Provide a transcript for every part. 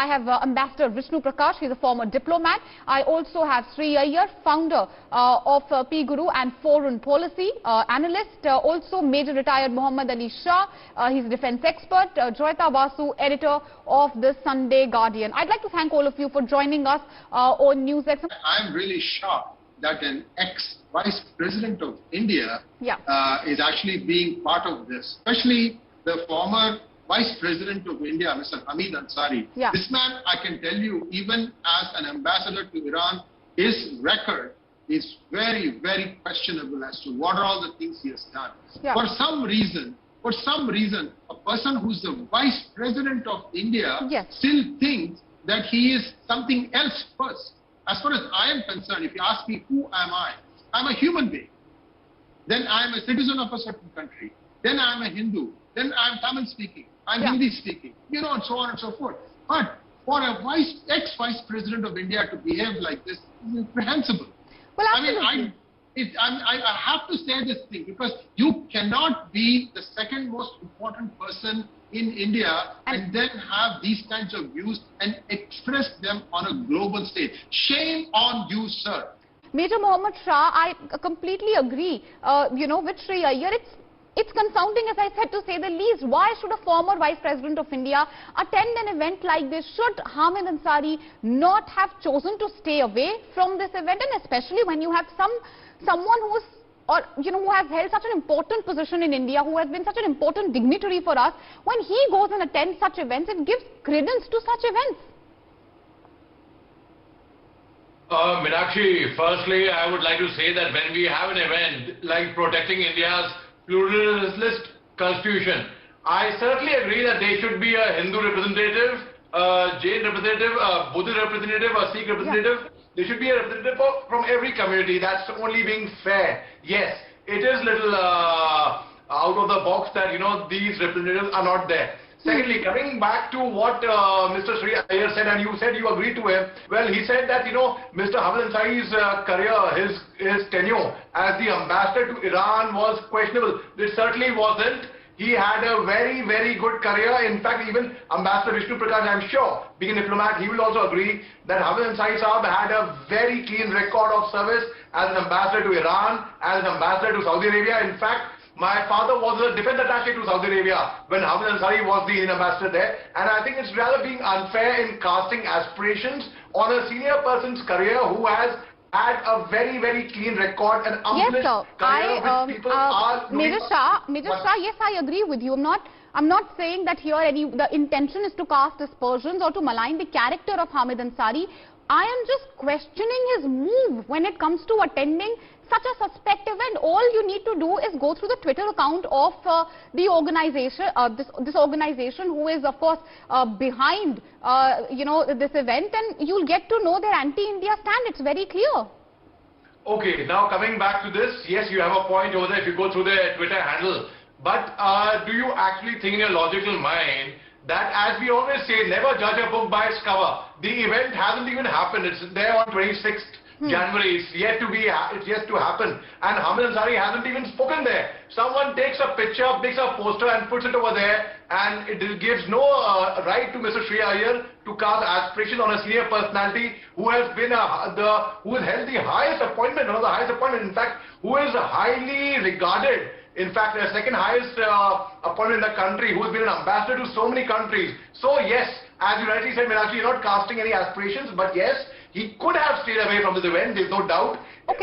I have Ambassador Vishnu Prakash. He's a former diplomat. I also have Sri Iyer, founder of P Guru and foreign policy analyst. Also Major retired Mohammed Ali Shah. He's a defense expert. Joyita Vasu, editor of the Sunday Guardian. I'd like to thank all of you for joining us on NewsX. I'm really shocked that an ex-Vice President of India is actually being part of this, especially the former Vice President of India, Mr. Hamid Ansari. This man, I can tell you, even as an ambassador to Iran, his record is very, very questionable as to what are all the things he has done. For some reason, a person who's the Vice President of India still thinks that he is something else first. As far as I am concerned, if you ask me who am I, I'm a human being. Then I'm a citizen of a certain country. Then I'm a Hindu. Then I'm Tamil speaking. I'm Hindi speaking. You know, and so on and so forth. But for a ex-Vice President of India to behave like this is incomprehensible. Well, I have to say this thing because you cannot be the second most important person in India and then have these kinds of views and express them on a global stage. Shame on you, sir. Major Mohammed Shah, I completely agree. With Sri Iyer, it's confounding, as I said, to say the least. Why should a former Vice President of India attend an event like this? Should Hamid Ansari not have chosen to stay away from this event? And especially when you have someone who has held such an important position in India, who has been such an important dignitary for us, when he goes and attends such events, it gives credence to such events. Meenakshi, firstly, I would like to say that when we have an event like protecting India's pluralist constitution, I certainly agree that there should be a Hindu representative, a Jain representative, a Buddhist representative, a Sikh representative. There should be a representative from every community. That's only being fair. Yes, it is little out of the box that, these representatives are not there. Secondly, coming back to what Mr. Sri Iyer said, and you said you agreed to him. Well, he said that, Mr. Hamid Ansari's career, his tenure as the ambassador to Iran was questionable. It certainly wasn't. He had a very, very good career. In fact, even Ambassador Vishnu Prakash, I'm sure, being a diplomat, he will also agree that Hamid Ansari Sahab had a very clean record of service as an ambassador to Iran, as an ambassador to Saudi Arabia. In fact, my father was a defense attaché to Saudi Arabia when Hamid Ansari was the ambassador there. And I think it's rather being unfair in casting aspirations on a senior person's career who has had a very, very clean record and accomplished career which people are Major Shah, yes, I agree with you. I'm not saying that here the intention is to cast aspersions or to malign the character of Hamid Ansari. I am just questioning his move when it comes to attending such a suspect event. All you need to do is go through the Twitter account of the organization, this organization who is, of course, behind, this event, and you'll get to know their anti-India stand. It's very clear. Okay, now coming back to this, yes, you have a point over there if you go through their Twitter handle. But do you actually think in your logical mind that, as we always say, never judge a book by its cover? The event hasn't even happened. It's there on 26th January. It's yet to happen. And Hamid Ansari hasn't even spoken there. Someone takes a picture, makes a poster and puts it over there, and it gives no right to Mr. Sri Iyer to cast aspiration on a senior personality who has been who has held the highest appointment, one of the highest appointments, in fact, who is highly regarded. In fact, the second highest appointment in the country, who has been an ambassador to so many countries. So yes, as you rightly said, Meenakshi, you're not casting any aspirations, but yes, he could have stayed away from this event, there's no doubt.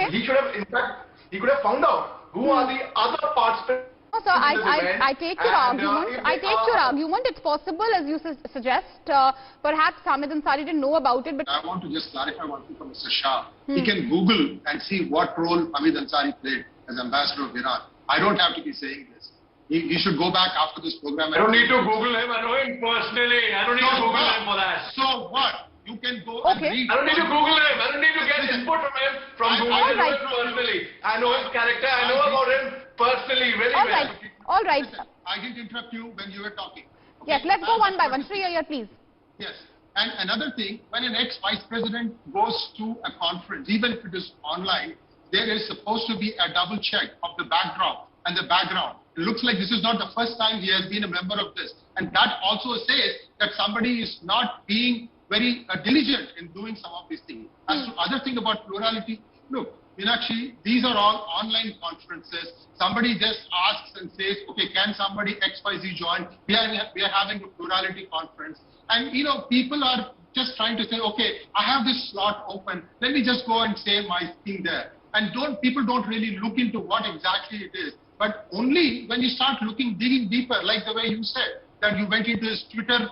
He should have, in fact, he could have found out who are the other participants. No, sir, I take your argument. I take your argument. It's possible, as you suggest, perhaps Hamid Ansari didn't know about it. But I want to just clarify one thing for Mr. Shah. He can Google and see what role Hamid Ansari played as ambassador of Iran. I don't have to be saying this. He should go back after this program. I don't need to Google him. I know him personally. I don't need to Google him for that. So what? You can go and read. I don't need to Google him. I don't need to get input from him from Google. I know him personally. I know his character. I know about him personally very well. All right. Listen, I didn't interrupt you when you were talking. Okay? Yes, let's go one by one. Sri Iyer, please. Yes. And another thing, when an ex-vice president goes to a conference, even if it is online, there is supposed to be a double check of the backdrop and the background. It looks like this is not the first time he has been a member of this. And that also says that somebody is not being very diligent in doing some of these things. As to other thing about plurality, look, Meenakshi, these are all online conferences. Somebody just asks and says, okay, can somebody XYZ join? We are having a plurality conference. And, people are just trying to say, okay, I have this slot open. Let me just go and say my thing there. And people don't really look into what exactly it is. But only when you start digging deeper, like the way you said, that you went into his Twitter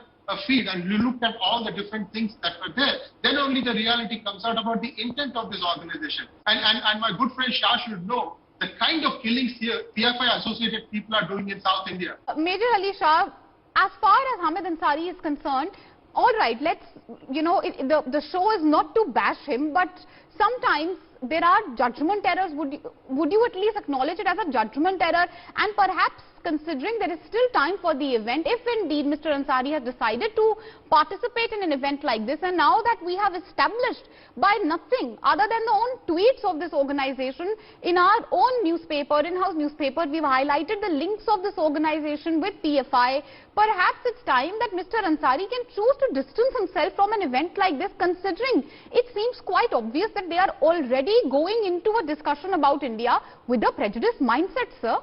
feed and you looked at all the different things that were there, then only the reality comes out about the intent of this organization. And my good friend Shah should know the kind of killings here PFI associated people are doing in South India. Major Ali Shah, as far as Hamid Ansari is concerned, all right, let's, the show is not to bash him, but sometimes there are judgment errors. Would you at least acknowledge it as a judgment error? And perhaps considering there is still time for the event, if indeed Mr. Ansari has decided to participate in an event like this, and now that we have established by nothing other than the own tweets of this organization in our own newspaper, in-house newspaper, we've highlighted the links of this organization with PFI, perhaps it's time that Mr. Ansari can choose to distance himself from an event like this, considering it seems quite obvious that they are already going into a discussion about India with a prejudiced mindset, sir.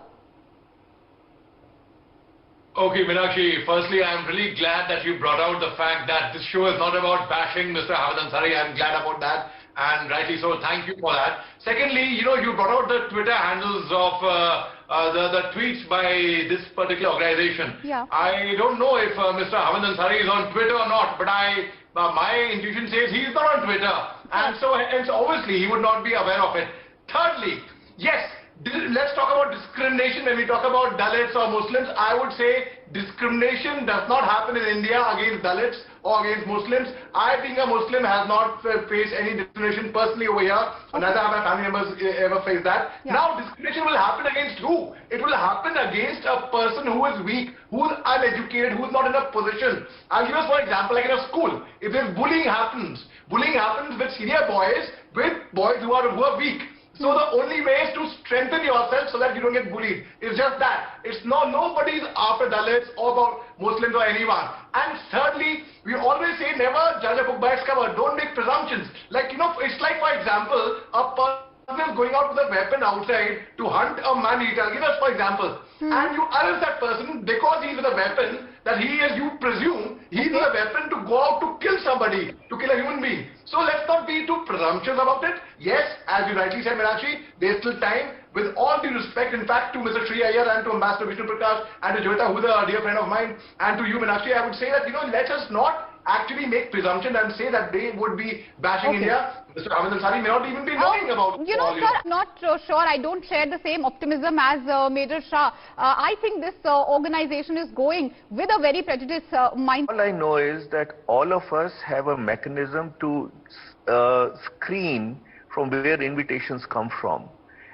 Okay, Meenakshi, firstly, I'm really glad that you brought out the fact that this show is not about bashing Mr. Hamid Ansari. I'm glad about that, and rightly so. Thank you for that. Secondly, you brought out the Twitter handles of the tweets by this particular organization. Yeah. I don't know if Mr. Hamid Ansari is on Twitter or not, but my intuition says he is not on Twitter, and so obviously he would not be aware of it. Thirdly, yes, let's talk about discrimination. When we talk about Dalits or Muslims, I would say discrimination does not happen in India against Dalits or against Muslims. I, being a Muslim, have not faced any discrimination personally over here. Okay. Neither have my family members ever faced that. Yeah. Now, discrimination will happen against who? It will happen against a person who is weak, who is uneducated, who is not in a position. I'll give us for example, like in a school. If there's bullying happens with senior boys, with boys who are weak. So the only way is to strengthen yourself so that you don't get bullied. It's just that. It's nobody's after Dalits or about Muslims or anyone. And thirdly, we always say never judge a book by its cover. Don't make presumptions. Like, it's like, for example, a person is going out with a weapon outside to hunt a man-eater. Give us for example. And you arrest that person because he's with a weapon that you presume he's with a weapon to go out to kill somebody, to kill a human being. So let's not be too presumptuous about it. Yes, as you rightly said, Meenakshi, there's still time. With all due respect, in fact, to Mr. Sri Iyer and to Ambassador Vishnu Prakash and to Joita, who is a dear friend of mine, and to you, Meenakshi, I would say that, let us not actually make presumption and say that they would be bashing India. Mr. Hamid Ansari may not even be knowing about sir, I'm not sure. I don't share the same optimism as Major Shah. I think this organization is going with a very prejudiced mind. All I know is that all of us have a mechanism to screen from where invitations come from.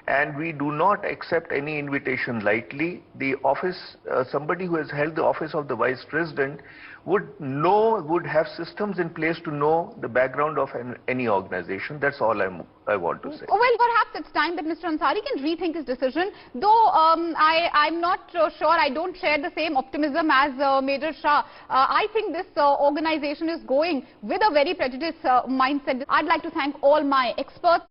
And we do not accept any invitation lightly. The office, somebody who has held the office of the Vice President would have systems in place to know the background of any organization. That's all I want to say. Well, perhaps it's time that Mr. Ansari can rethink his decision. Though I'm not sure, I don't share the same optimism as Major Shah. I think this organization is going with a very prejudiced mindset. I'd like to thank all my experts.